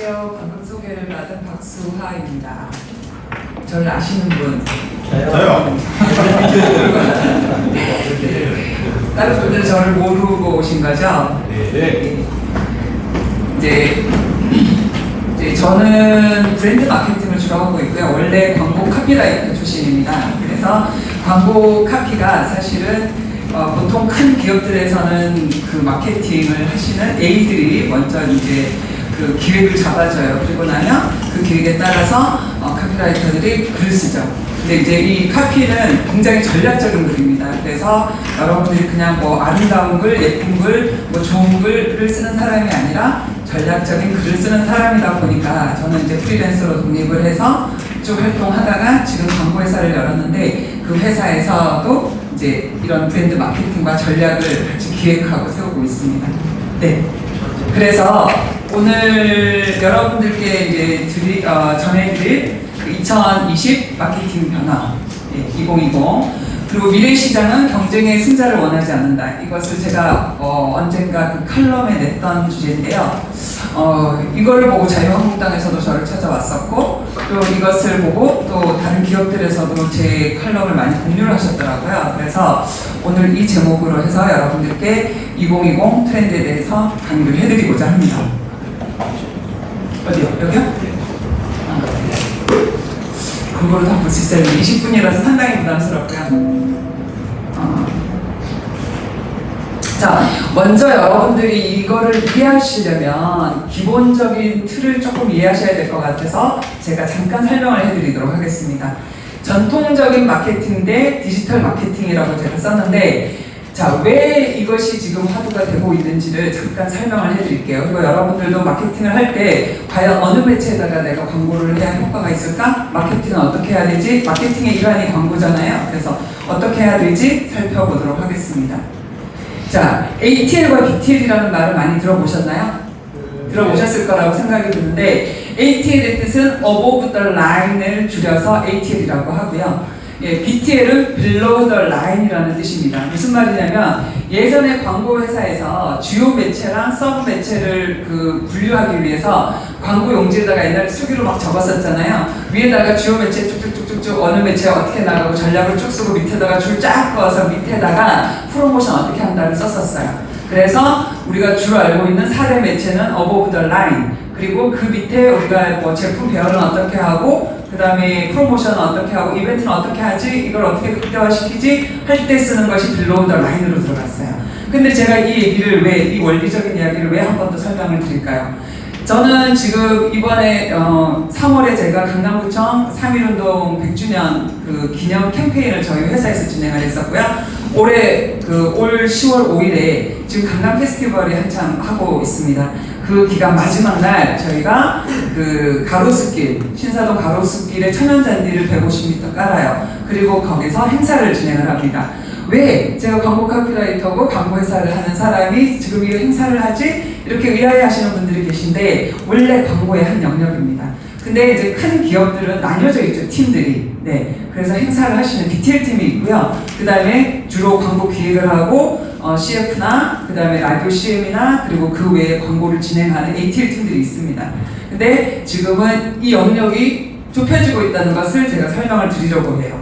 안녕하세요. 방금 소개를 받은 박수하입니다. 저를 아시는 분? 저요. 다른 분들은 저를 모르고 오신 거죠? 네. 이제 저는 브랜드 마케팅을 주로 하고 있고요. 원래 광고 카피라이터 출신입니다. 그래서 광고 카피가 사실은 보통 큰 기업들에서는 그 마케팅을 하시는 A들이 먼저 이제 그 기획을 잡아줘요. 그리고 나면 그 기획에 따라서 카피라이터들이 글을 쓰죠. 근데 이제 이 카피는 굉장히 전략적인 글입니다. 그래서 여러분들이 그냥 뭐 아름다운 글, 예쁜 글, 뭐 좋은 글을 쓰는 사람이 아니라 전략적인 글을 쓰는 사람이다 보니까 저는 이제 프리랜서로 독립을 해서 쭉 활동하다가 지금 광고 회사를 열었는데 그 회사에서도 이제 이런 브랜드 마케팅과 전략을 같이 기획하고 세우고 있습니다. 네. 그래서 오늘 여러분들께 이제 전해드릴 2020 마케팅 변화 2020 그리고 미래시장은 경쟁의 승자를 원하지 않는다. 이것을 제가 언젠가 그 칼럼에 냈던 주제인데요. 이거를 보고 자유한국당에서도 저를 찾아왔었고 또 이것을 보고 또 다른 기업들에서도 제 칼럼을 많이 공유를 하셨더라고요. 그래서 오늘 이 제목으로 해서 여러분들께 2020 트렌드에 대해서 강의를 해드리고자 합니다. 어디요? 여기요? 그거로 다 볼 수 있어요. 20분이라서 상당히 부담스럽고요. 자, 먼저 여러분들이 이거를 이해하시려면 기본적인 틀을 조금 이해하셔야 될 것 같아서 제가 잠깐 설명을 해드리도록 하겠습니다. 전통적인 마케팅 대 디지털 마케팅이라고 제가 썼는데 자, 왜 이것이 지금 화두가 되고 있는지를 잠깐 설명을 해드릴게요. 그리고 여러분들도 마케팅을 할 때 과연 어느 매체에다가 내가 광고를 해야 효과가 있을까? 마케팅은 어떻게 해야 되지? 마케팅의 일환이 광고잖아요. 그래서 어떻게 해야 되지? 살펴보도록 하겠습니다. 자, ATL과 BTL이라는 말을 많이 들어보셨나요? 들어보셨을 거라고 생각이 드는데 ATL의 뜻은 above the line을 줄여서 ATL이라고 하고요. BTL은 below the line이라는 뜻입니다. 무슨 말이냐면 예전에 광고 회사에서 주요 매체랑 서브 매체를 분류하기 위해서 광고 용지에다가 옛날에 수기로 막 적었었잖아요. 위에다가 주요 매체 쭉쭉쭉쭉 어느 매체 어떻게 나가고 전략을 쭉 쓰고 밑에다가 줄 쫙 그어서 밑에다가 프로모션 어떻게 한다를 썼었어요. 그래서 우리가 주로 알고 있는 4대 매체는 above the line 그리고 그 밑에 우리가 뭐 제품 배열은 어떻게 하고 그 다음에 프로모션은 어떻게 하고 이벤트는 어떻게 하지 이걸 어떻게 극대화시키지 할 때 쓰는 것이 below the line으로 들어갔어요. 근데 제가 이 얘기를 이 원리적인 이야기를 왜 한 번 더 설명을 드릴까요? 저는 지금 이번에 3월에 제가 강남구청 3.1운동 100주년 그 기념 캠페인을 저희 회사에서 진행을 했었고요. 올해 올 10월 5일에 지금 강남 페스티벌이 한참 하고 있습니다. 그 기간 마지막 날 저희가 그 가로수길, 신사동 가로수길에 천연잔디를 150m 깔아요. 그리고 거기서 행사를 진행을 합니다. 왜 제가 광고 카피라이터고 광고 회사를 하는 사람이 지금 이 행사를 하지? 이렇게 의아해 하시는 분들이 계신데 원래 광고의 한 영역입니다. 근데 이제 큰 기업들은 나뉘어져 있죠, 팀들이. 네. 그래서 행사를 하시는 디테일 팀이 있고요. 그 다음에 주로 광고 기획을 하고 CF나 그 다음에 라디오 CM이나 그리고 그 외에 광고를 진행하는 ATL 팀들이 있습니다. 근데 지금은 이 영역이 좁혀지고 있다는 것을 제가 설명을 드리려고 해요.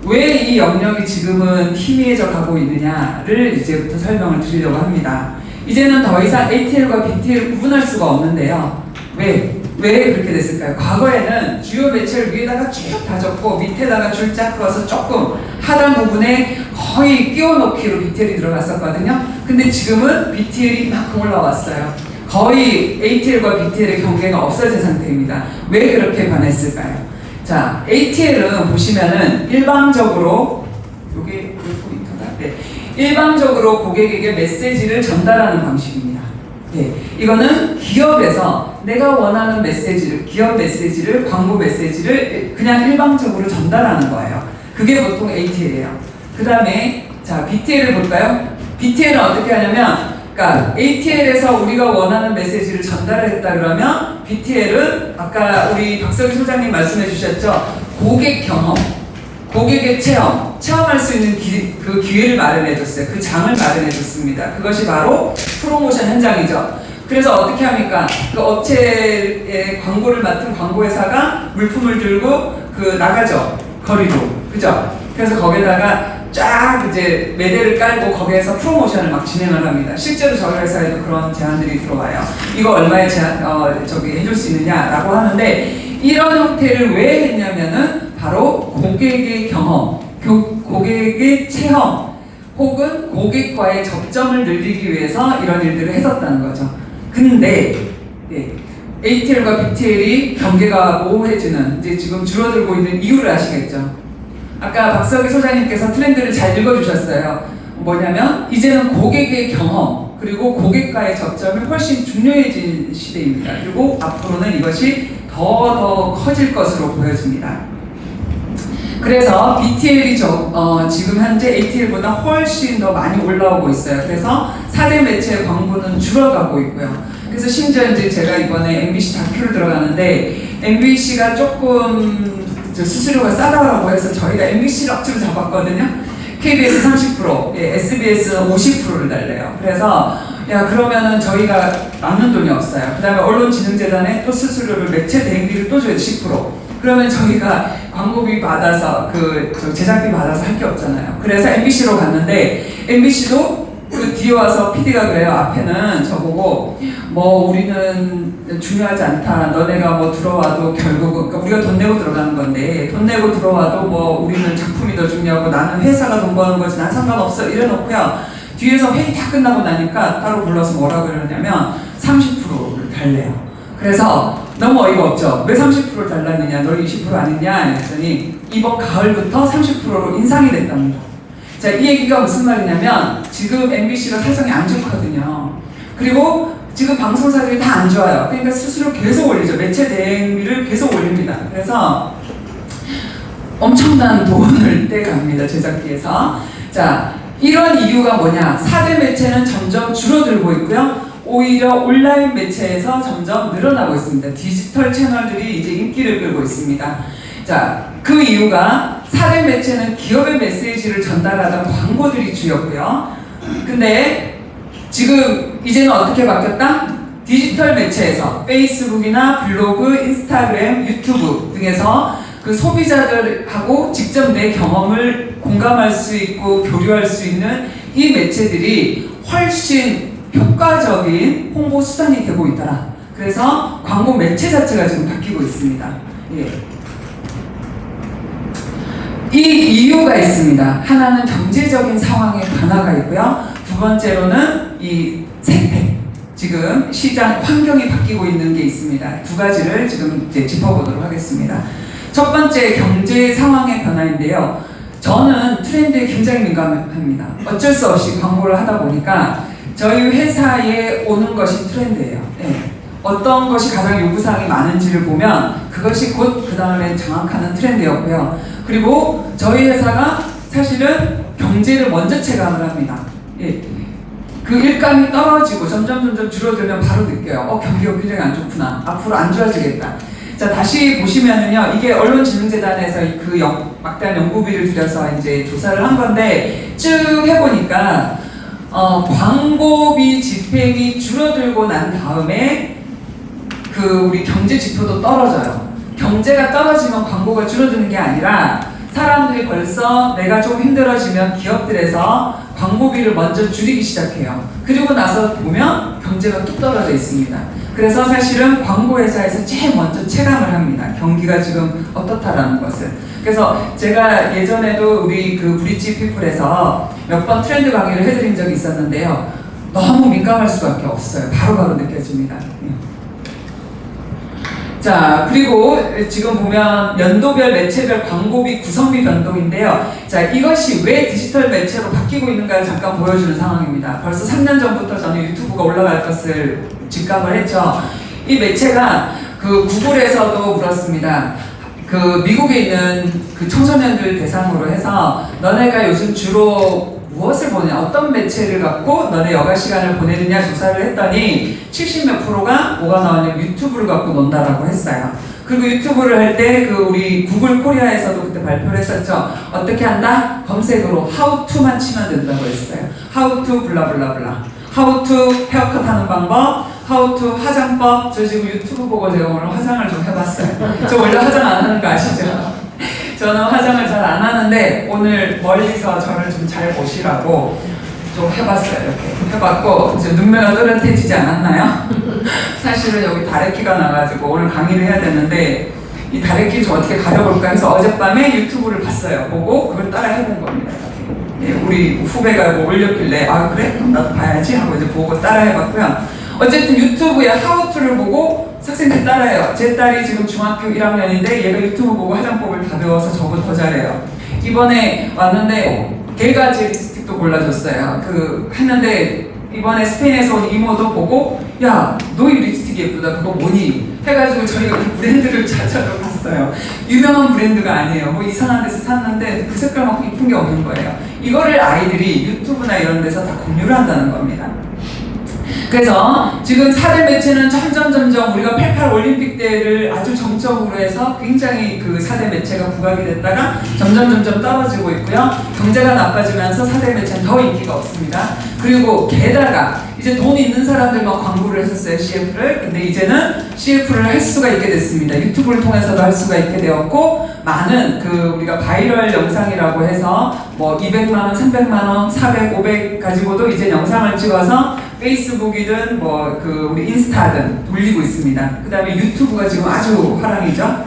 왜 이 영역이 지금은 희미해져 가고 있느냐를 이제부터 설명을 드리려고 합니다. 이제는 더 이상 ATL과 BTL을 구분할 수가 없는데요. 왜 그렇게 됐을까요? 과거에는 주요 매체를 위에다가 쭉 다 적고 밑에다가 줄 쫙 그어서 조금 하단 부분에 거의 끼워넣기로 BTL이 들어갔었거든요. 근데 지금은 BTL이 이만큼 올라왔어요. 거의 ATL과 BTL의 경계가 없어진 상태입니다. 왜 그렇게 변했을까요? 자, ATL은 보시면은 일방적으로 요게 포인트가 일방적으로 고객에게 메시지를 전달하는 방식입니다. 네, 이거는 기업에서 내가 원하는 메시지를, 기업 메시지를, 광고 메시지를 그냥 일방적으로 전달하는 거예요. 그게 보통 ATL이에요. 그 다음에 자, BTL을 볼까요? BTL은 어떻게 하냐면 그러니까 ATL에서 우리가 원하는 메시지를 전달했다 그러면 BTL은 아까 우리 박석희 소장님 말씀해 주셨죠? 고객 경험, 고객의 체험할 수 있는 그 기회를 마련해 줬어요. 그 장을 마련해 줬습니다. 그것이 바로 프로모션 현장이죠. 그래서 어떻게 합니까? 그 업체의 광고를 맡은 광고회사가 물품을 들고 나가죠. 거리로. 그죠? 그래서 거기다가 쫙 이제 매대를 깔고 거기에서 프로모션을 막 진행을 합니다. 실제로 저희 회사에도 그런 제안들이 들어와요. 이거 얼마에 해줄 수 있느냐라고 하는데, 이런 형태를 왜 했냐면은 바로 고객의 경험, 고객의 체험, 혹은 고객과의 접점을 늘리기 위해서 이런 일들을 했었다는 거죠. 근데 ATL과 BTL이 경계가 모호해지는, 이제 지금 줄어들고 있는 이유를 아시겠죠? 아까 박석희 소장님께서 트렌드를 잘 읽어주셨어요. 뭐냐면 이제는 고객의 경험 그리고 고객과의 접점이 훨씬 중요해진 시대입니다. 그리고 앞으로는 이것이 더 커질 것으로 보여집니다. 그래서 BTL이 지금 현재 ATL보다 훨씬 더 많이 올라오고 있어요. 그래서 4대 매체의 광고는 줄어가고 있고요. 그래서 심지어 이제 제가 이번에 MBC 다큐를 들어가는데, MBC가 조금 수수료가 싸다라고 해서 저희가 MBC를 억지로 잡았거든요. KBS 30%, SBS 50%를 달래요. 그래서 그러면은 저희가 남는 돈이 없어요. 그 다음에 언론진흥재단에 또 수수료를, 매체 대행비를 또 줘야 10%. 그러면 저희가 광고비 받아서 제작비 받아서 할 게 없잖아요. 그래서 MBC로 갔는데, MBC도 그 뒤에 와서 PD가 그래요. 앞에는 저보고 우리는 중요하지 않다. 너네가 들어와도 결국은, 그러니까 우리가 돈 내고 들어가는 건데, 돈 내고 들어와도 우리는 작품이 더 중요하고 나는 회사가 돈 버는 거지 난 상관없어 이래놓고요. 뒤에서 회의 다 끝나고 나니까 따로 불러서 뭐라고 그러냐면 30%를 달래요. 그래서 너무 어이가 없죠. 왜 30%를 달랐느냐, 널 20% 아니냐 했더니 이번 가을부터 30%로 인상이 됐답니다. 자, 이 얘기가 무슨 말이냐면 지금 MBC가 사정이 안 좋거든요. 그리고 지금 방송사들이 다 안 좋아요. 그러니까 수수료 계속 올리죠. 매체 대행비를 계속 올립니다. 그래서 엄청난 돈을 떼갑니다. 제작비에서. 자, 이런 이유가 뭐냐? 4대 매체는 점점 줄어들고 있고요. 오히려 온라인 매체에서 점점 늘어나고 있습니다. 디지털 채널들이 이제 인기를 끌고 있습니다. 자, 그 이유가 4대 매체는 기업의 메시지를 전달하던 광고들이 주였고요. 근데 지금 이제는 어떻게 바뀌었다? 디지털 매체에서 페이스북이나 블로그, 인스타그램, 유튜브 등에서 그 소비자들하고 직접 내 경험을 공감할 수 있고 교류할 수 있는 이 매체들이 훨씬 효과적인 홍보 수단이 되고 있더라. 그래서 광고 매체 자체가 지금 바뀌고 있습니다. 이 이유가 있습니다. 하나는 경제적인 상황의 변화가 있고요. 두 번째로는 이 생태, 지금 시장 환경이 바뀌고 있는 게 있습니다. 두 가지를 지금 이제 짚어보도록 하겠습니다. 첫 번째, 경제 상황의 변화인데요. 저는 트렌드에 굉장히 민감합니다. 어쩔 수 없이 광고를 하다 보니까 저희 회사에 오는 것이 트렌드예요. 어떤 것이 가장 요구사항이 많은지를 보면 그것이 곧 그 다음에 장악하는 트렌드였고요. 그리고 저희 회사가 사실은 경제를 먼저 체감을 합니다. 그 일감이 떨어지고 점점 줄어들면 바로 느껴요. 경기가 굉장히 안 좋구나. 앞으로 안 좋아지겠다. 자, 다시 보시면은요, 이게 언론진흥재단에서 그 막대한 연구비를 들여서 이제 조사를 한 건데, 쭉 해보니까 광고비 집행이 줄어들고 난 다음에 우리 경제 지표도 떨어져요. 경제가 떨어지면 광고가 줄어드는 게 아니라 사람들이 벌써 내가 좀 힘들어지면 기업들에서 광고비를 먼저 줄이기 시작해요. 그리고 나서 보면 경제가 뚝 떨어져 있습니다. 그래서 사실은 광고회사에서 제일 먼저 체감을 합니다. 경기가 지금 어떻다라는 것을. 그래서 제가 예전에도 우리 브릿지 피플에서 몇 번 트렌드 강의를 해드린 적이 있었는데요. 너무 민감할 수밖에 없어요. 바로바로 느껴집니다. 자, 그리고 지금 보면 연도별 매체별 광고비 구성비 변동인데요. 자, 이것이 왜 디지털 매체로 바뀌고 있는가를 잠깐 보여주는 상황입니다. 벌써 3년 전부터 저는 유튜브가 올라갈 것을 직감을 했죠. 이 매체가 구글에서도 그렇습니다. 미국에 있는 청소년들 대상으로 해서 너네가 요즘 주로 무엇을 보느냐, 어떤 매체를 갖고 너네 여가 시간을 보내느냐 조사를 했더니 70몇 %가 뭐가 나오냐면 유튜브를 갖고 논다라고 했어요. 그리고 유튜브를 할 때 우리 구글 코리아에서도 그때 발표를 했었죠. 어떻게 한다? 검색으로 how to만 치면 된다고 했어요. how to 블라블라블라, how to 헤어컷 하는 방법, How to 화장법. 저 지금 유튜브 보고 제가 오늘 화장을 좀 해봤어요. 저 원래 화장 안 하는 거 아시죠? 저는 화장을 잘 안 하는데 오늘 멀리서 저를 좀 잘 보시라고 좀 해봤어요. 이렇게 해봤고 이제 눈매가 또렷해지지 않았나요? 사실은 여기 다래끼가 나가지고 오늘 강의를 해야 되는데 이 다래끼 좀 어떻게 가려볼까 해서 어젯밤에 유튜브를 봤어요. 보고 그걸 따라 해본 겁니다. 예, 우리 후배가 뭐 올렸길래 아 그래? 그럼 나도 봐야지 하고 이제 보고 따라 해봤고요. 어쨌든 유튜브에 하우투를 보고 학생들이 따라해요. 제 딸이 지금 중학교 1학년인데 얘가 유튜브 보고 화장법을 다 배워서 저보다 더 잘해요. 이번에 왔는데 걔가 제 립스틱도 골라줬어요. 했는데 이번에 스페인에서 온 이모도 보고 야, 너 이 립스틱 예쁘다. 그거 뭐니? 해가지고 저희가 그 브랜드를 찾아러 갔어요. 유명한 브랜드가 아니에요. 뭐 이상한 데서 샀는데 그 색깔만큼 이쁜 게 없는 거예요. 이거를 아이들이 유튜브나 이런 데서 다 공유를 한다는 겁니다. 그래서 지금 4대 매체는 점점 우리가 88 올림픽 때를 아주 정점으로 해서 굉장히 그 4대 매체가 부각이 됐다가 점점 떨어지고 있고요. 경제가 나빠지면서 4대 매체는 더 인기가 없습니다. 그리고 게다가 이제 돈 있는 사람들만 광고를 했었어요, CF를. 근데 이제는 CF를 할 수가 있게 됐습니다. 유튜브를 통해서도 할 수가 있게 되었고, 많은 우리가 바이럴 영상이라고 해서 뭐 200만원, 300만원, 400, 500 가지고도 이제 영상을 찍어서 페이스북이든 우리 인스타든 돌리고 있습니다. 그 다음에 유튜브가 지금 아주 화랑이죠.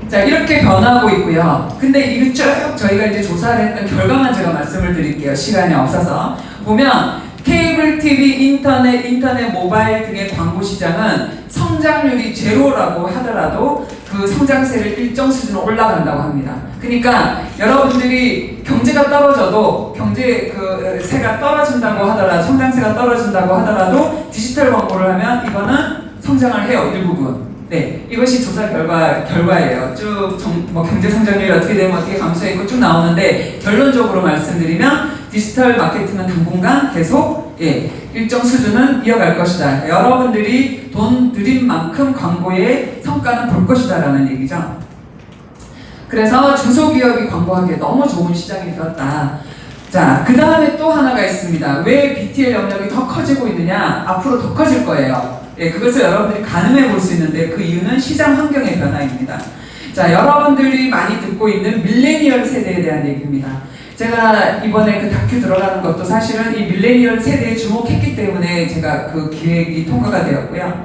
자, 이렇게 변하고 있고요. 근데 이거 쭉 저희가 이제 조사를 했던 결과만 제가 말씀을 드릴게요. 시간이 없어서. 보면 케이블 TV, 인터넷 모바일 등의 광고 시장은 성장률이 제로라고 하더라도 그 성장세를 일정 수준으로 올라간다고 합니다. 그러니까 여러분들이 경제가 떨어져도 세가 떨어진다고 하더라도 성장세가 떨어진다고 하더라도 디지털 광고를 하면 이거는 성장을 해요, 일부분. 네, 이것이 조사 결과예요. 쭉 경제 성장률이 어떻게 되면 어떻게 감소해 있고 쭉 나오는데 결론적으로 말씀드리면 디지털 마케팅은 당분간 계속 일정 수준은 이어갈 것이다. 여러분들이 돈 들인 만큼 광고의 성과는 볼 것이다라는 얘기죠. 그래서 중소기업이 광고하기에 너무 좋은 시장이 되었다. 자, 그 다음에 또 하나가 있습니다. 왜 BTL 영역이 더 커지고 있느냐? 앞으로 더 커질 거예요. 그것을 여러분들이 가늠해 볼 수 있는데 그 이유는 시장 환경의 변화입니다. 자, 여러분들이 많이 듣고 있는 밀레니얼 세대에 대한 얘기입니다. 제가 이번에 그 다큐 들어가는 것도 사실은 이 밀레니얼 세대에 주목했기 때문에 제가 그 기획이 통과가 되었고요.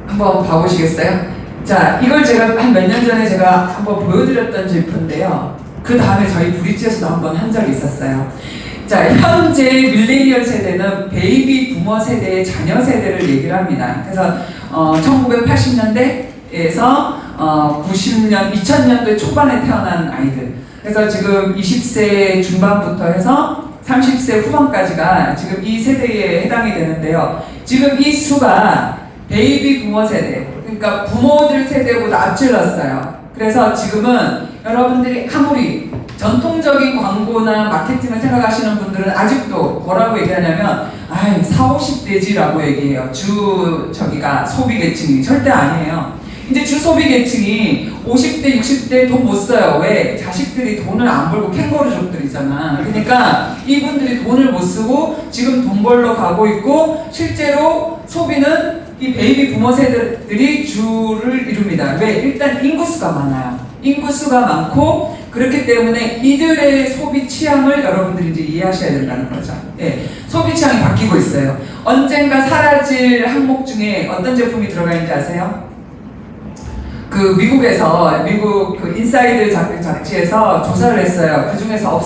한번 봐보시겠어요? 자, 이걸 제가 한 몇 년 전에 제가 한번 보여드렸던 제품인데요. 그 다음에 저희 브릿지에서도 한번 한 적이 있었어요. 자, 현재 밀레니얼 세대는 베이비 부머 세대의 자녀 세대를 얘기를 합니다. 그래서 1980년대에서 90년, 2000년대 초반에 태어난 아이들. 그래서 지금 20세 중반부터 해서 30세 후반까지가 지금 이 세대에 해당이 되는데요. 지금 이 수가 베이비 부머 세대, 그러니까 부모들 세대보다 앞질렀어요. 그래서 지금은 여러분들이 아무리 전통적인 광고나 마케팅을 생각하시는 분들은 아직도 뭐라고 얘기하냐면 40, 50대지라고 얘기해요. 소비계층이 절대 아니에요. 이제 주소비계층이 50대, 60대 돈 못 써요. 왜? 자식들이 돈을 안 벌고 캥거루족들이잖아. 그러니까 이분들이 돈을 못 쓰고 지금 돈 벌러 가고 있고 실제로 소비는 이 베이비 부머 세대들이 주를 이룹니다. 왜? 일단 인구수가 많아요. 인구수가 많고 그렇기 때문에 이들의 소비 취향을 여러분들이 이제 이해하셔야 된다는 거죠. 소비 취향이 바뀌고 있어요. 언젠가 사라질 항목 중에 어떤 제품이 들어가 있는지 아세요? 미국 인사이드 잡지에서 조사를 했어요. 그 중에서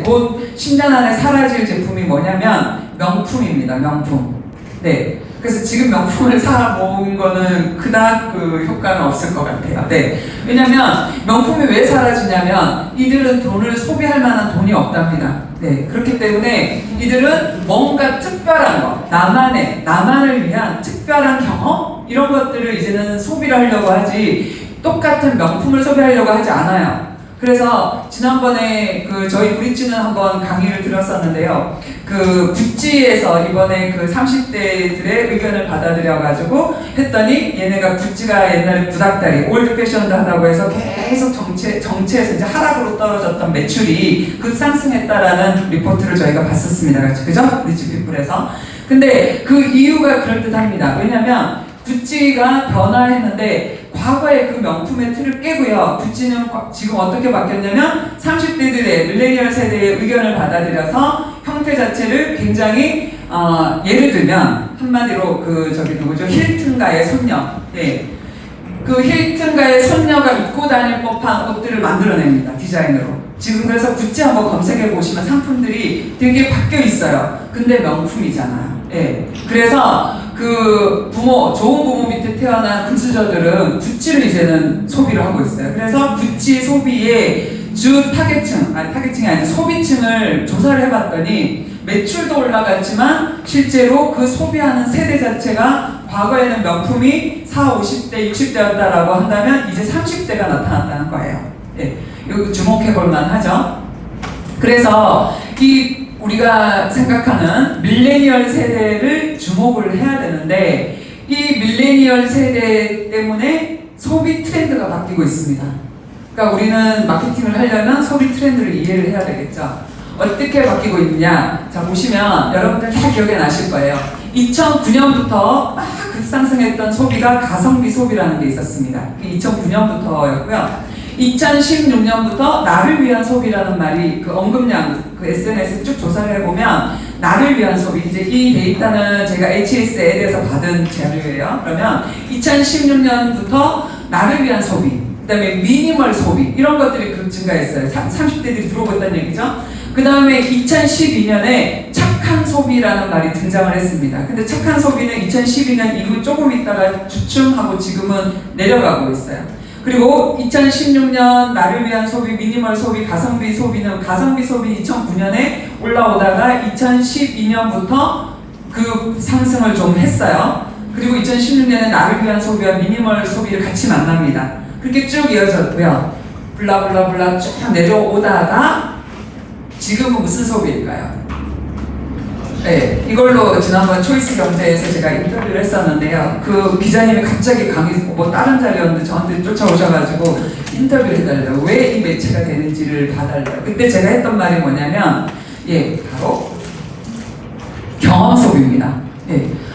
곧 10년 안에 사라질 제품이 뭐냐면 명품입니다. 명품. 네. 그래서 지금 명품을 사 모은 거는 그닥 효과는 없을 것 같아요. 네. 왜냐면 명품이 왜 사라지냐면 이들은 돈을 소비할 만한 돈이 없답니다. 네. 그렇기 때문에 이들은 뭔가 특별한 거, 나만을 위한 특별한 경험? 이런 것들을 이제는 소비를 하려고 하지 똑같은 명품을 소비하려고 하지 않아요. 그래서 지난번에 저희 브릿지는 한번 강의를 들었었는데요. 구찌에서 이번에 30대들의 의견을 받아들여가지고 했더니 얘네가 구찌가 옛날에 구닥다리, 올드 패션도 하다고 해서 계속 정체에서 이제 하락으로 떨어졌던 매출이 급상승했다라는 리포트를 저희가 봤었습니다. 그죠? 브릿지 피플에서. 근데 그 이유가 그럴듯합니다. 왜냐면 구찌가 변화했는데 과거의 그 명품의 틀을 깨고요. 구찌는 지금 어떻게 바뀌었냐면 30대들의 밀레니얼 세대의 의견을 받아들여서 형태 자체를 굉장히 예를 들면 한마디로 누구죠? 힐튼가의 손녀. 예. 그 힐튼가의 손녀가 입고 다닐 법한 옷들을 만들어냅니다. 디자인으로. 지금 그래서 구찌 한번 검색해 보시면 상품들이 되게 바뀌어 있어요. 근데 명품이잖아요. 예. 그래서 좋은 부모 밑에 태어난 금수저들은 구찌를 이제는 소비를 하고 있어요. 그래서 구찌 소비의 주 타겟층이 아니라 소비층을 조사를 해봤더니 매출도 올라갔지만 실제로 그 소비하는 세대 자체가 과거에는 명품이 40, 50대, 60대였다라고 한다면 이제 30대가 나타났다는 거예요. 예. 이거 주목해볼 만하죠. 그래서 우리가 생각하는 밀레니얼 세대를 주목을 해야 되는데 이 밀레니얼 세대 때문에 소비 트렌드가 바뀌고 있습니다. 그러니까 우리는 마케팅을 하려면 소비 트렌드를 이해를 해야 되겠죠. 어떻게 바뀌고 있느냐? 자, 보시면 여러분들 다 기억에 나실 거예요. 2009년부터 막 급상승했던 소비가 가성비 소비라는 게 있었습니다. 2009년부터였고요. 2016년부터 나를 위한 소비라는 말이 언급량 SNS에 쭉 조사를 해보면 나를 위한 소비, 이제 이 데이터는 제가 HSL에서 받은 자료예요. 그러면 2016년부터 나를 위한 소비, 그 다음에 미니멀 소비 이런 것들이 증가했어요. 30대들이 들어오고 있다는 얘기죠. 그 다음에 2012년에 착한 소비라는 말이 등장을 했습니다. 근데 착한 소비는 2012년 이후 조금 있다가 주춤하고 지금은 내려가고 있어요. 그리고 2016년 나를 위한 소비, 미니멀 소비, 가성비 소비는 가성비 소비 2009년에 올라오다가 2012년부터 그 상승을 좀 했어요. 그리고 2016년에 나를 위한 소비와 미니멀 소비를 같이 만납니다. 그렇게 쭉 이어졌고요. 블라블라블라 쭉 내려오다가 지금은 무슨 소비일까요? 네, 이걸로 지난번 초이스 경제에서 제가 인터뷰를 했었는데요. 그 기자님이 갑자기 다른 자리였는데 저한테 쫓아오셔가지고 인터뷰를 해달라고, 왜 이 매체가 되는지를 봐달라고. 그때 제가 했던 말이 뭐냐면, 바로 경험 소비입니다.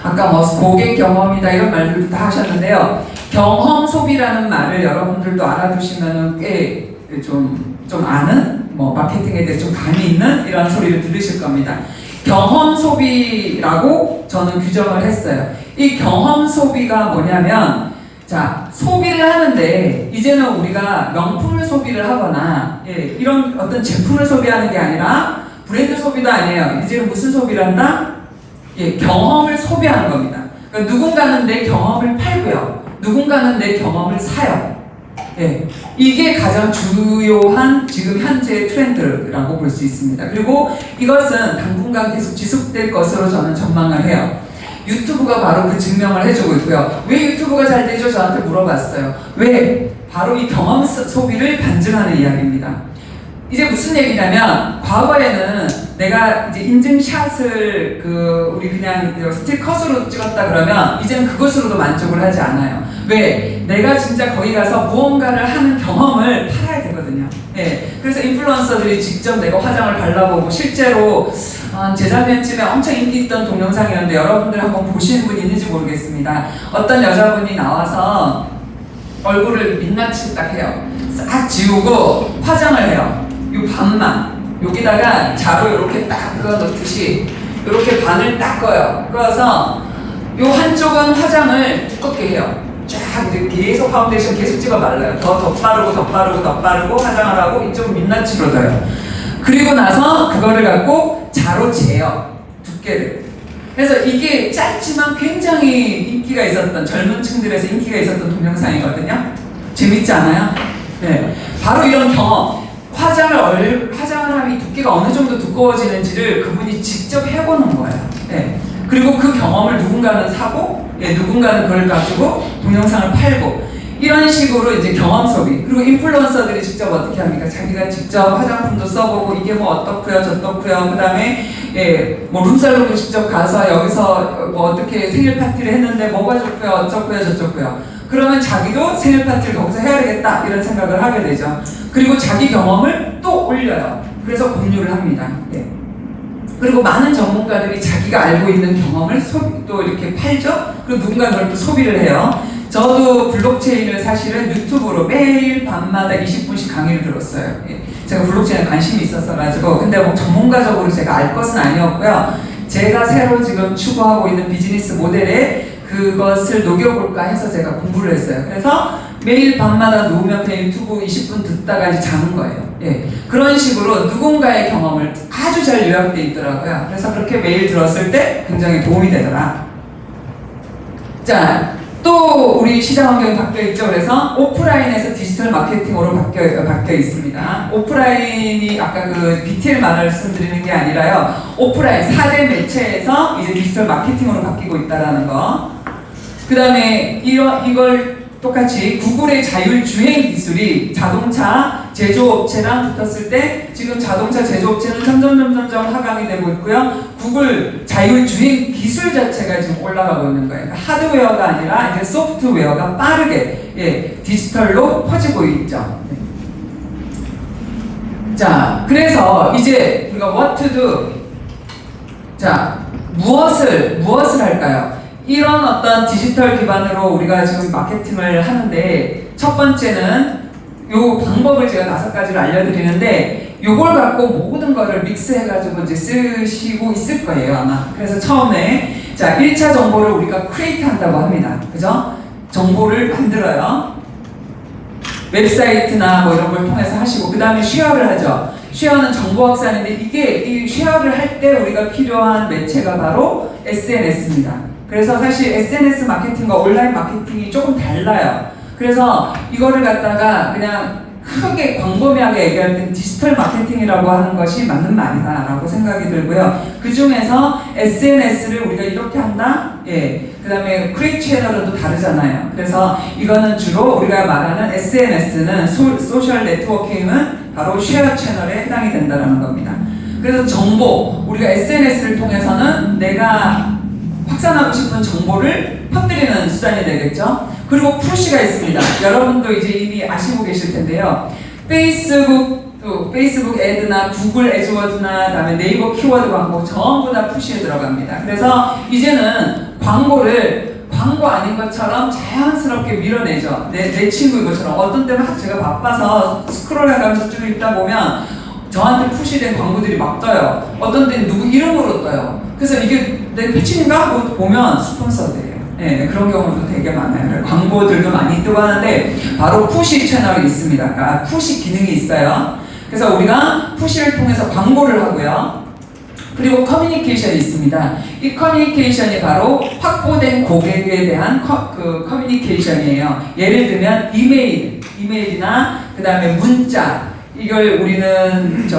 아까 고객 경험이다 이런 말들도 다 하셨는데요. 경험 소비라는 말을 여러분들도 알아두시면 꽤 좀 아는, 마케팅에 대해 좀 감이 있는 이런 소리를 들으실 겁니다. 경험 소비라고 저는 규정을 했어요. 이 경험 소비가 뭐냐면, 자, 소비를 하는데 이제는 우리가 명품을 소비를 하거나 이런 어떤 제품을 소비하는 게 아니라 브랜드 소비도 아니에요. 이제는 무슨 소비를 한다? 경험을 소비하는 겁니다. 그러니까 누군가는 내 경험을 팔고요. 누군가는 내 경험을 사요. 이게 가장 주요한 지금 현재 트렌드라고 볼 수 있습니다. 그리고 이것은 당분간 계속 지속될 것으로 저는 전망을 해요. 유튜브가 바로 그 증명을 해주고 있고요. 왜 유튜브가 잘 되죠? 저한테 물어봤어요. 왜? 바로 이 경험 소비를 반증하는 이야기입니다. 이제 무슨 얘기냐면, 과거에는 내가 이제 인증샷을 우리 그냥 스틸컷으로 찍었다 그러면 이제는 그것으로도 만족을 하지 않아요. 왜? 내가 진짜 거기 가서 무언가를 하는 경험을 팔아야 되거든요. 그래서 인플루언서들이 직접 내가 화장을 발라보고, 실제로 재작년쯤에 엄청 인기 있던 동영상이었는데 여러분들 한번 보시는 분 있는지 모르겠습니다. 어떤 여자분이 나와서 얼굴을 민낯을 딱 해요. 싹 지우고 화장을 해요. 요 반만 여기다가 자로 이렇게 딱 그어 놓듯이 이렇게 반을 딱 꺼요. 그어서 요 한쪽은 화장을 두껍게 해요. 쫙 이제 계속 파운데이션 계속 찍어 발라요. 더 바르고 화장을 하고 이쪽은 민낯으로 둬요. 그리고 나서 그거를 갖고 자로 재요. 두께를. 그래서 이게 짧지만 굉장히 인기가 있었던, 젊은 층들에서 인기가 있었던 동영상이거든요. 재밌지 않아요? 바로 이런 경험. 화장을 하면 이 두께가 어느 정도 두꺼워지는지를 그분이 직접 해보는 거예요. 그리고 그 경험을 누군가는 사고, 누군가는 그걸 가지고 동영상을 팔고, 이런 식으로 이제 경험 소비. 그리고 인플루언서들이 직접 어떻게 합니까? 자기가 직접 화장품도 써보고, 이게 어떻고요, 저떻고요. 그 다음에 룸살롱도 직접 가서 여기서 어떻게 생일 파티를 했는데 뭐가 좋고요, 어쩌고요, 저쩌고요. 그러면 자기도 생일 파티를 거기서 해야 되겠다 이런 생각을 하게 되죠. 그리고 자기 경험을 또 올려요. 그래서 공유를 합니다. 그리고 많은 전문가들이 자기가 알고 있는 경험을 또 이렇게 팔죠. 그리고 누군가 그걸 또 소비를 해요. 저도 블록체인을 사실은 유튜브로 매일 밤마다 20분씩 강의를 들었어요. 예. 제가 블록체인에 관심이 있었어가지고. 근데 뭐 전문가적으로 제가 알 것은 아니었고요. 제가 새로 지금 추구하고 있는 비즈니스 모델에 그것을 녹여볼까 해서 제가 공부를 했어요. 그래서 매일 밤마다 누우면 그냥 유튜브 20분 듣다가 이제 자는 거예요. 예. 그런 식으로 누군가의 경험을 아주 잘 요약돼 있더라고요. 그래서 그렇게 매일 들었을 때 굉장히 도움이 되더라. 자, 또 우리 시장 환경이 바뀌어 있죠. 그래서 오프라인에서 디지털 마케팅으로 바뀌어 있습니다. 오프라인이 아까 그 BTL 말씀드리는 게 아니라요. 오프라인 4대 매체에서 이제 디지털 마케팅으로 바뀌고 있다라는 거. 그 다음에 이걸 똑같이 구글의 자율주행 기술이 자동차 제조업체랑 붙었을 때 지금 자동차 제조업체는 점점 하강이 되고 있고요. 구글 자율주행 기술 자체가 지금 올라가고 있는 거예요. 그러니까 하드웨어가 아니라 이제 소프트웨어가 빠르게 디지털로 퍼지고 있죠. 자, 그래서 이제 우리가 what to do. 자, 무엇을 할까요? 이런 어떤 디지털 기반으로 우리가 지금 마케팅을 하는데 첫 번째는 요 방법을 제가 5가지를 알려드리는데 요걸 갖고 모든 거를 믹스해가지고 이제 쓰시고 있을 거예요 아마. 그래서 처음에 자 1차 정보를 우리가 크리에이트 한다고 합니다. 그죠? 정보를 만들어요. 웹사이트나 뭐 이런 걸 통해서 하시고 그 다음에 쉐어를 하죠. 쉐어는 정보 확산인데 이 쉐어를 할 때 우리가 필요한 매체가 바로 SNS입니다. 그래서 사실 SNS 마케팅과 온라인 마케팅이 조금 달라요. 그래서 이거를 갖다가 그냥 크게 광범위하게 얘기할 때 디지털 마케팅이라고 하는 것이 맞는 말이다라고 생각이 들고요. 그 중에서 SNS를 우리가 이렇게 한다? 예. 그 다음에 크리에이트 채널은 또 다르잖아요. 그래서 이거는 주로 우리가 말하는 SNS는 소셜 네트워킹은 바로 쉐어 채널에 해당이 된다는 겁니다. 그래서 정보, 우리가 SNS를 통해서는 내가 확산하고 싶은 정보를 퍼뜨리는 수단이 되겠죠. 그리고 푸시가 있습니다. 여러분도 이제 이미 아시고 계실 텐데요. 페이스북 애드나 구글 애드워드나 그다음에 네이버 키워드 광고 전부 다 푸시에 들어갑니다. 그래서 이제는 광고를 광고 아닌 것처럼 자연스럽게 밀어내죠. 내 친구 이것처럼. 어떤 때는 제가 바빠서 스크롤해가면서 쭉 읽다 보면 저한테 푸시된 광고들이 막 떠요. 어떤 때는 누구 이름으로 떠요. 그래서 이게 내 패친인가? 하고 보면 스폰서드예요. 네, 그런 경우도 되게 많아요. 광고들도 많이 뜨고 하는데 바로 푸시 채널이 있습니다. 그러니까 푸시 기능이 있어요. 그래서 우리가 푸시를 통해서 광고를 하고요. 그리고 커뮤니케이션이 있습니다. 이 커뮤니케이션이 바로 확보된 고객에 대한 커뮤니케이션이에요. 예를 들면 이메일이나 그 다음에 문자 이걸 우리는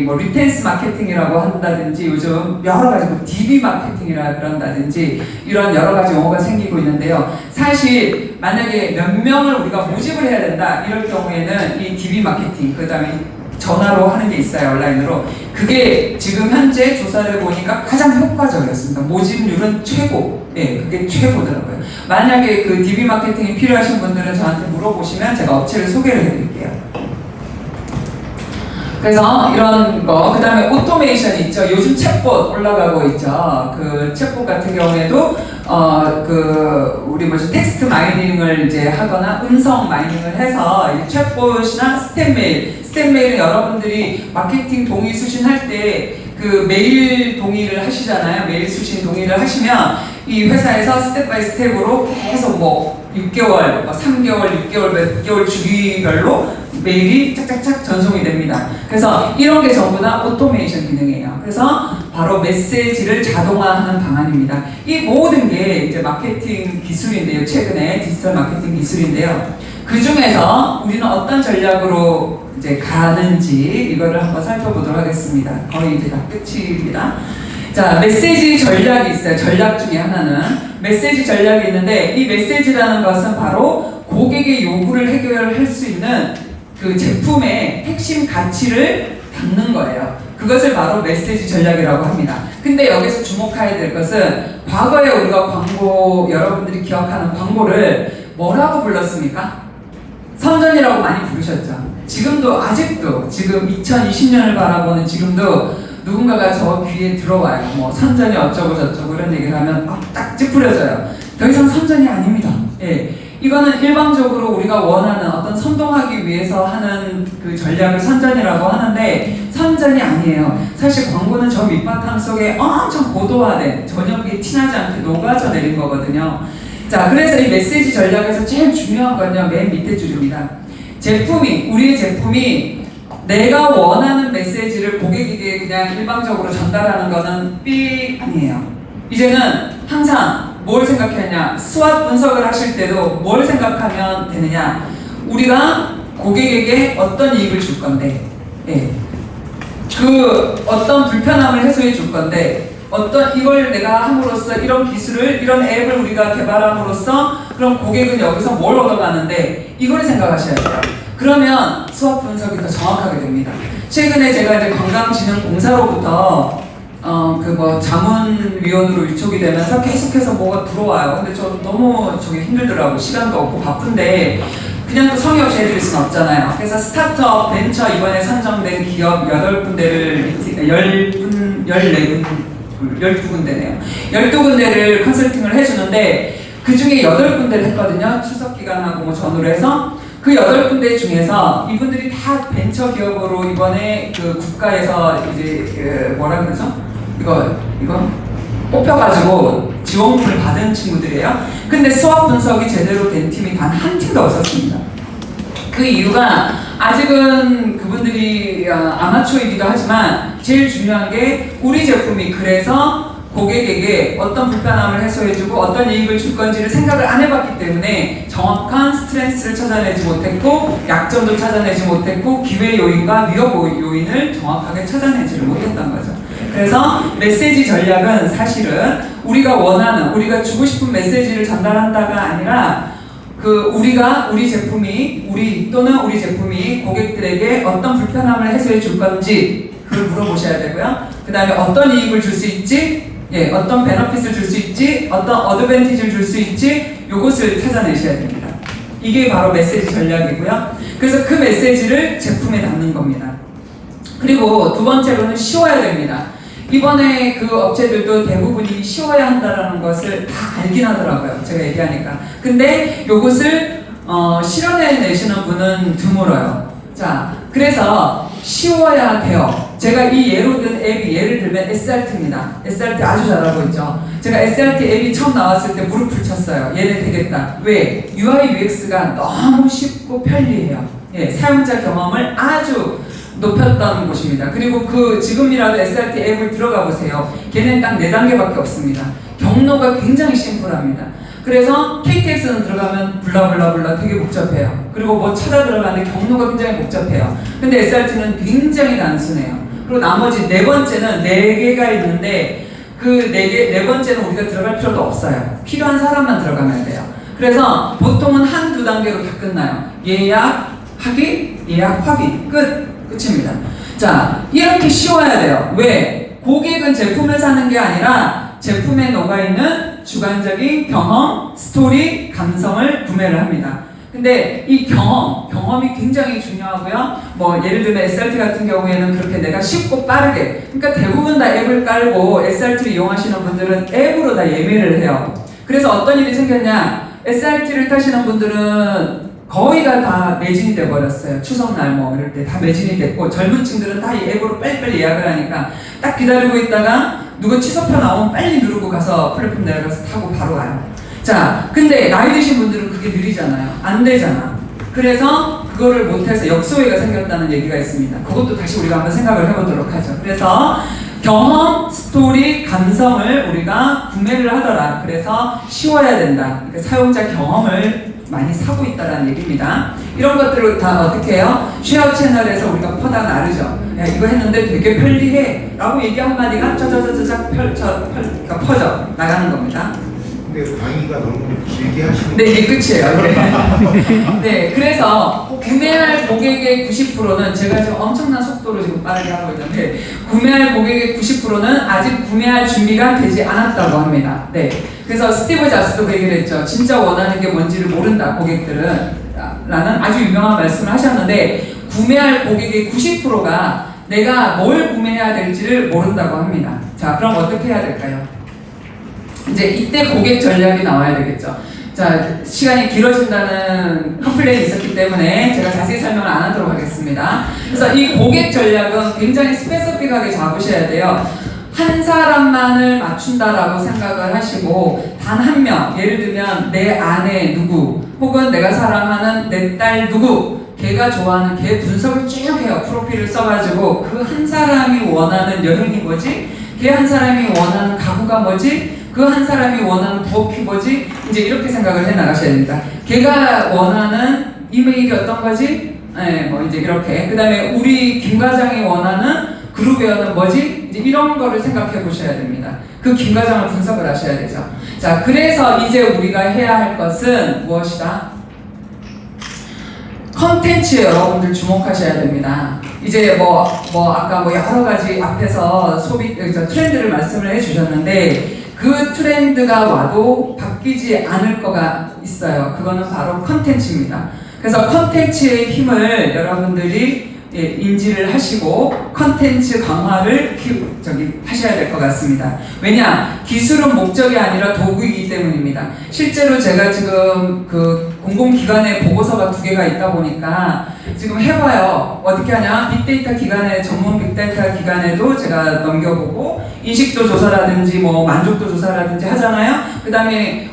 뭐 리텐스 마케팅이라고 한다든지 요즘 여러 가지 뭐 DB 마케팅이라 그런다든지 이런 여러 가지 용어가 생기고 있는데요. 사실 만약에 몇 명을 우리가 모집을 해야 된다 이럴 경우에는 이 DB 마케팅 그 다음에 전화로 하는 게 있어요. 온라인으로. 그게 지금 현재 조사를 보니까 가장 효과적이었습니다. 모집률은 최고. 예, 그게 최고더라고요. 만약에 그 DB 마케팅이 필요하신 분들은 저한테 물어보시면 제가 업체를 소개를 해드릴게요. 그래서 이런 거, 그 다음에 오토메이션이 있죠. 요즘 챗봇 올라가고 있죠. 그 챗봇 같은 경우에도 우리 텍스트 마이닝을 이제 하거나 음성 마이닝을 해서 챗봇이나 스텝메일은 여러분들이 마케팅 동의 수신할 때 그 메일 동의를 하시잖아요. 메일 수신 동의를 하시면 이 회사에서 스텝 바이 스텝으로 계속 6개월, 3개월, 6개월, 몇 개월 주기별로 메일이 짝짝짝 전송이 됩니다. 그래서 이런 게 전부 다 오토메이션 기능이에요. 그래서 바로 메시지를 자동화하는 방안입니다. 이 모든 게 이제 마케팅 기술인데요. 최근에 디지털 마케팅 기술인데요. 그 중에서 우리는 어떤 전략으로 이제 가는지 이거를 한번 살펴보도록 하겠습니다. 거의 이제 다 끝입니다. 자, 메시지 전략이 있어요. 전략 중에 하나는 메시지 전략이 있는데 이 메시지라는 것은 바로 고객의 요구를 해결할 수 있는 그 제품의 핵심 가치를 담는 거예요. 그것을 바로 메시지 전략이라고 합니다. 근데 여기서 주목해야 될 것은 과거에 우리가 광고, 여러분들이 기억하는 광고를 뭐라고 불렀습니까? 선전이라고 많이 부르셨죠. 지금도 아직도 지금 2020년을 바라보는 지금도 누군가가 저 귀에 들어와요. 뭐 선전이 어쩌고 저쩌고 이런 얘기를 하면 딱 찌푸려져요. 더 이상 선전이 아닙니다. 예. 이거는 일방적으로 우리가 원하는 어떤 선동하기 위해서 하는 그 전략을 선전이라고 하는데 선전이 아니에요. 사실 광고는 저 밑바탕 속에 엄청 고도화된 전혀 티나지 않게 녹아져 내린 거거든요. 자, 그래서 이 메시지 전략에서 제일 중요한 건요, 맨 밑에 줄입니다. 우리의 제품이 내가 원하는 메시지를 고객에게 그냥 일방적으로 전달하는 거는 삐 아니에요. 이제는 항상 뭘 생각하냐, 스왓 분석을 하실 때도 뭘 생각하면 되느냐, 우리가 고객에게 어떤 이익을 줄 건데, 예. 그 어떤 불편함을 해소해 줄 건데, 어떤 이걸 내가 함으로써 이런 기술을, 이런 앱을 우리가 개발함으로써 그럼 고객은 여기서 뭘 얻어가는데, 이걸 생각하셔야 돼요. 그러면 수학 분석이 더 정확하게 됩니다. 최근에 제가 이제 관광진흥공사로부터 자문위원으로 위촉이 되면서 계속해서 뭐가 들어와요. 근데 저 너무 저게 힘들더라고. 시간도 없고 바쁜데 그냥 또 성의 없이 해드릴 수는 없잖아요. 그래서 스타트업 벤처 이번에 선정된 기업 8군데를 12군데네요. 12군데를 컨설팅을 해주는데 그 중에 8군데를 했거든요. 추석 기간하고 뭐 전후로 해서 그 8군데 중에서 이분들이 다 벤처 기업으로 이번에 그 국가에서 이제 뭐라 그러죠? 이거 뽑혀가지고 지원금을 받은 친구들이에요. 근데 수학 분석이 제대로 된 팀이 단 한 팀도 없었습니다. 그 이유가 아직은 그분들이 아마추어이기도 하지만 제일 중요한 게 우리 제품이 그래서 고객에게 어떤 불편함을 해소해주고 어떤 이익을 줄 건지를 생각을 안 해봤기 때문에 정확한 스트레스를 찾아내지 못했고 약점도 찾아내지 못했고 기회 요인과 위협 요인을 정확하게 찾아내지를 못했던 거죠. 그래서 메시지 전략은 사실은 우리가 원하는, 우리가 주고 싶은 메시지를 전달한다가 아니라 우리 제품이 고객들에게 어떤 불편함을 해소해 줄 건지 그걸 물어보셔야 되고요. 그 다음에 어떤 이익을 줄 수 있지, 어떤 베너핏을 줄 수 있지, 어떤 어드밴티지를 줄 수 있지, 요것을 찾아내셔야 됩니다. 이게 바로 메시지 전략이고요. 그래서 그 메시지를 제품에 담는 겁니다. 그리고 두 번째로는 쉬워야 됩니다. 이번에 그 업체들도 대부분이 쉬워야 한다는 것을 다 알긴 하더라고요. 제가 얘기하니까. 근데 요것을 실현해내시는 분은 드물어요. 자, 그래서 쉬워야 돼요. 제가 이 예로 든 앱이 예를 들면 SRT입니다. SRT 아주 잘하고 있죠. 제가 SRT 앱이 처음 나왔을 때 무릎을 쳤어요. 얘네 되겠다. 왜? UI UX가 너무 쉽고 편리해요. 사용자 경험을 아주 높였던 곳입니다. 그리고 지금이라도 SRT 앱을 들어가 보세요. 걔는 딱 4단계밖에 없습니다. 경로가 굉장히 심플합니다. 그래서 KTX는 들어가면 블라블라블라 되게 복잡해요. 그리고 뭐 찾아 들어가는데 경로가 굉장히 복잡해요. 근데 SRT는 굉장히 단순해요. 그리고 나머지 4번째는 4개가 있는데 그 4번째는 우리가 들어갈 필요도 없어요. 필요한 사람만 들어가면 돼요. 그래서 보통은 1-2단계로 다 끝나요. 예약, 확인, 예약, 확인. 끝입니다. 자, 이렇게 쉬워야 돼요. 왜? 고객은 제품을 사는 게 아니라 제품에 녹아있는 주관적인 경험, 스토리, 감성을 구매를 합니다. 근데 이 경험이 굉장히 중요하고요. 뭐 예를 들면 SRT 같은 경우에는 그렇게 내가 쉽고 빠르게, 그러니까 대부분 다 앱을 깔고 SRT를 이용하시는 분들은 앱으로 다 예매를 해요. 그래서 어떤 일이 생겼냐? SRT를 타시는 분들은 거의가 다 매진이 돼버렸어요. 추석날 뭐 이럴 때 다 매진이 됐고 젊은 층들은 다 이 앱으로 빨리빨리 예약을 하니까 딱 기다리고 있다가 누구 취소표 나오면 빨리 누르고 가서 플랫폼 내려가서 타고 바로 와요. 자, 근데 나이 드신 분들은 그게 느리잖아요. 안 되잖아. 그래서 그거를 못해서 역소외가 생겼다는 얘기가 있습니다. 그것도 다시 우리가 한번 생각을 해보도록 하죠. 그래서 경험, 스토리, 감성을 우리가 구매를 하더라. 그래서 쉬워야 된다. 그러니까 사용자 경험을 많이 사고 있다는 얘기입니다. 이런 것들을 다 어떻게 해요? 쉐어 채널에서 우리가 퍼다 나르죠. 야, 이거 했는데 되게 편리해 라고 얘기 한마디가 짜자자자자 퍼져 나가는 겁니다. 근데 강의가 너무 길게 하시는 네, 이게 끝이에요. 네, 그래서 구매할 고객의 90%는 제가 지금 엄청난 속도로 지금 빠르게 하고 있는데 구매할 고객의 90%는 아직 구매할 준비가 되지 않았다고 합니다. 네, 그래서 스티브 잡스도 그 얘기를 했죠. 진짜 원하는 게 뭔지를 모른다 고객들은 라는 아주 유명한 말씀을 하셨는데 구매할 고객의 90%가 내가 뭘 구매해야 될지를 모른다고 합니다. 자, 그럼 어떻게 해야 될까요? 이제 이때 고객 전략이 나와야 되겠죠. 자, 시간이 길어진다는 컴플레인이 있었기 때문에 제가 자세히 설명을 안 하도록 하겠습니다. 그래서 이 고객 전략은 굉장히 스페시픽하게 잡으셔야 돼요. 한 사람만을 맞춘다라고 생각을 하시고 단 한 명, 예를 들면 내 아내 누구 혹은 내가 사랑하는 내 딸 누구, 걔가 좋아하는 걔 분석을 쭉 해요. 프로필을 써가지고 그 한 사람이 원하는 여행이 뭐지? 걔 한 사람이 원하는 가구가 뭐지? 그 한 사람이 원하는 부업이 뭐지? 이제 이렇게 생각을 해 나가셔야 됩니다. 걔가 원하는 이메일이 어떤 거지? 네, 뭐 이제 이렇게. 그 다음에 우리 김 과장이 원하는 그룹웨어는 뭐지? 이제 이런 거를 생각해 보셔야 됩니다. 그 김 과장을 분석을 하셔야 되죠. 자, 그래서 이제 우리가 해야 할 것은 무엇이다? 컨텐츠에 여러분들 주목하셔야 됩니다. 이제 아까 여러 가지 앞에서 트렌드를 말씀을 해주셨는데 그 트렌드가 와도 바뀌지 않을 거가 있어요. 그거는 바로 컨텐츠입니다. 그래서 컨텐츠의 힘을 여러분들이 인지를 하시고 컨텐츠 강화를 하셔야 될 것 같습니다. 왜냐? 기술은 목적이 아니라 도구이기 때문입니다. 실제로 제가 지금 그 공공기관의 보고서가 2개가 있다 보니까 지금 해봐요. 어떻게 하냐? 빅데이터 기관에, 전문 빅데이터 기관에도 제가 넘겨보고 인식도 조사라든지 만족도 조사라든지 하잖아요. 그 다음에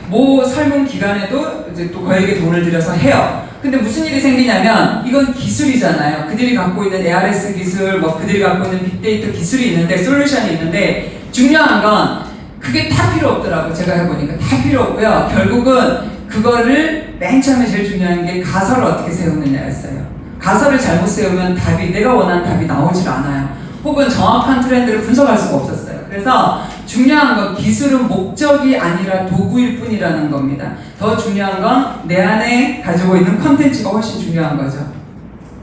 설문 기관에도 이제 또 거액의 돈을 들여서 해요. 근데 무슨 일이 생기냐면 이건 기술이잖아요. 그들이 갖고 있는 ARS 기술, 그들이 갖고 있는 빅데이터 기술이 있는데, 솔루션이 있는데 중요한 건 그게 다 필요 없더라고. 제가 해보니까 다 필요 없고요. 결국은 그거를 맨 처음에 제일 중요한 게 가설을 어떻게 세우느냐였어요. 가설을 잘못 세우면 내가 원하는 답이 나오질 않아요. 혹은 정확한 트렌드를 분석할 수가 없었어요. 그래서 중요한 건 기술은 목적이 아니라 도구일 뿐이라는 겁니다. 더 중요한 건 내 안에 가지고 있는 컨텐츠가 훨씬 중요한 거죠.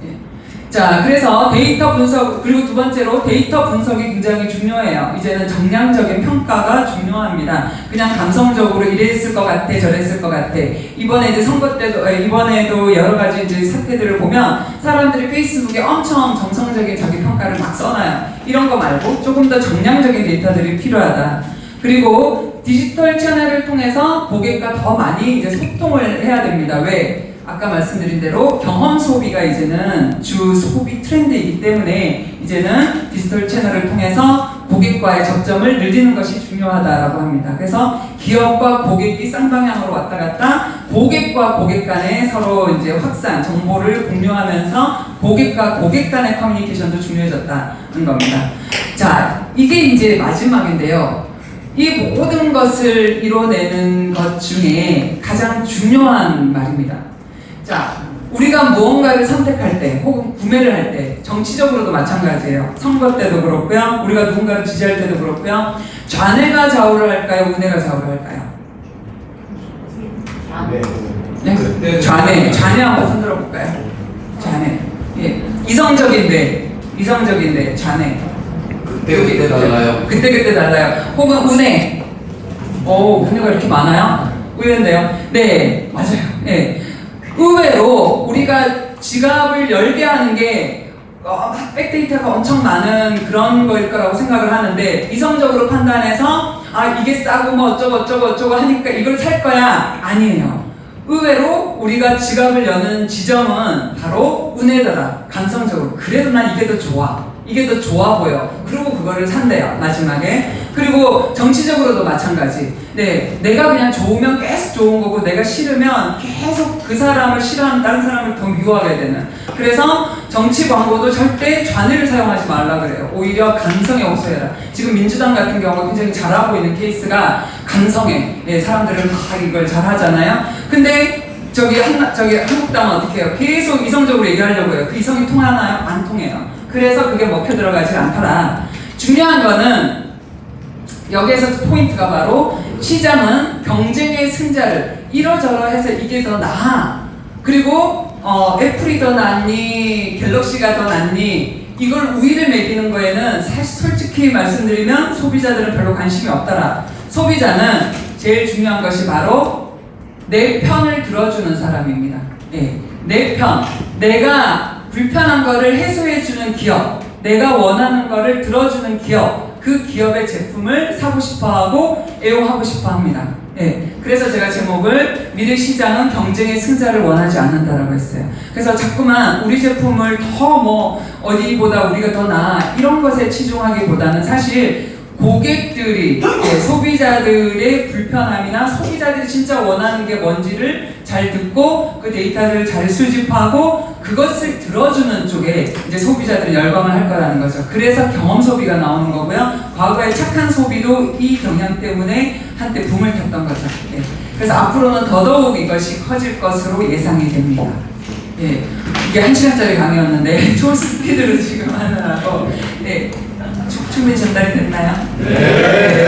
예. 자, 그래서 데이터 분석, 그리고 두 번째로 데이터 분석이 굉장히 중요해요. 이제는 정량적인 평가가 중요합니다. 그냥 감성적으로 이랬을 것 같아, 저랬을 것 같아. 이번에 이제 선거 때도, 이번에도 여러 가지 이제 사태들을 보면 사람들이 페이스북에 엄청 정성적인 자기 평가를 막 써놔요. 이런 거 말고 조금 더 정량적인 데이터들이 필요하다. 그리고 디지털 채널을 통해서 고객과 더 많이 이제 소통을 해야 됩니다. 왜? 아까 말씀드린 대로 경험 소비가 이제는 주 소비 트렌드이기 때문에 이제는 디지털 채널을 통해서 고객과의 접점을 늘리는 것이 중요하다라고 합니다. 그래서 기업과 고객이 쌍방향으로 왔다 갔다 고객과 고객 간에 서로 이제 확산, 정보를 공유하면서 고객과 고객 간의 커뮤니케이션도 중요해졌다는 겁니다. 자, 이게 이제 마지막인데요. 이 모든 것을 이뤄내는 것 중에 가장 중요한 말입니다. 자, 우리가 무언가를 선택할 때 혹은 구매를 할 때 정치적으로도 마찬가지예요. 선거 때도 그렇고요. 우리가 누군가를 지지할 때도 그렇고요. 좌뇌가 좌우를 할까요? 우뇌가 좌우를 할까요? 네? 좌뇌 한번 손들어 볼까요? 좌뇌. 예. 이성적인데 좌뇌. 그때 달라요. 그때 달라요. 혹은 우뇌. 우뇌가 이렇게 많아요? 의외인데요. 네, 맞아요. 네. 의외로 우리가 지갑을 열게 하는 게 백데이터가 엄청 많은 그런 거일 거라고 생각을 하는데, 이성적으로 판단해서 이게 싸고 어쩌고 하니까 이걸 살 거야. 아니에요. 의외로 우리가 지갑을 여는 지점은 바로 우뇌더라. 감성적으로. 그래도 난 이게 더 좋아. 이게 더 좋아 보여. 그리고 그거를 산대요, 마지막에. 그리고 정치적으로도 마찬가지. 네, 내가 그냥 좋으면 계속 좋은 거고, 내가 싫으면 계속 그 사람을 싫어하는 다른 사람을 더 미워하게 되는. 그래서 정치 광고도 절대 좌뇌를 사용하지 말라 그래요. 오히려 감성에 흡수해라. 지금 민주당 같은 경우가 굉장히 잘하고 있는 케이스가 감성에, 사람들은 막 이걸 잘하잖아요. 근데 한국당은 어떻게 해요? 계속 이성적으로 얘기하려고 해요. 그 이성이 통하나요? 안 통해요. 그래서 그게 먹혀 들어가지 않더라. 중요한 거는 여기에서 포인트가 바로 시장은 경쟁의 승자를 이러저러해서 이게 더 나아. 그리고 애플이 더 낫니 갤럭시가 더 낫니 이걸 우위를 매기는 거에는 사실 솔직히 말씀드리면 소비자들은 별로 관심이 없더라. 소비자는 제일 중요한 것이 바로 내 편을 들어주는 사람입니다. 내 편. 내가 불편한 거를 해소해주는 기업, 내가 원하는 거를 들어주는 기업, 그 기업의 제품을 사고 싶어하고 애용하고 싶어합니다. 예, 그래서 제가 제목을 미래 시장은 경쟁의 승자를 원하지 않는다라고 했어요. 그래서 자꾸만 우리 제품을 더 뭐 어디보다 우리가 더 나아 이런 것에 치중하기보다는 사실 고객들이 소비자들의 불편함이나 소비자들이 진짜 원하는 게 뭔지를 잘 듣고 그 데이터를 잘 수집하고 그것을 들어주는 쪽에 이제 소비자들이 열광을 할 거라는 거죠. 그래서 경험 소비가 나오는 거고요. 과거의 착한 소비도 이 경향 때문에 한때 붐을 탔던 거죠. 예. 그래서 앞으로는 더더욱 이것이 커질 것으로 예상이 됩니다. 예. 이게 1시간짜리 강의였는데 초스피드로 지금 하느라고 네. 충분히 전달이 됐나요? 네.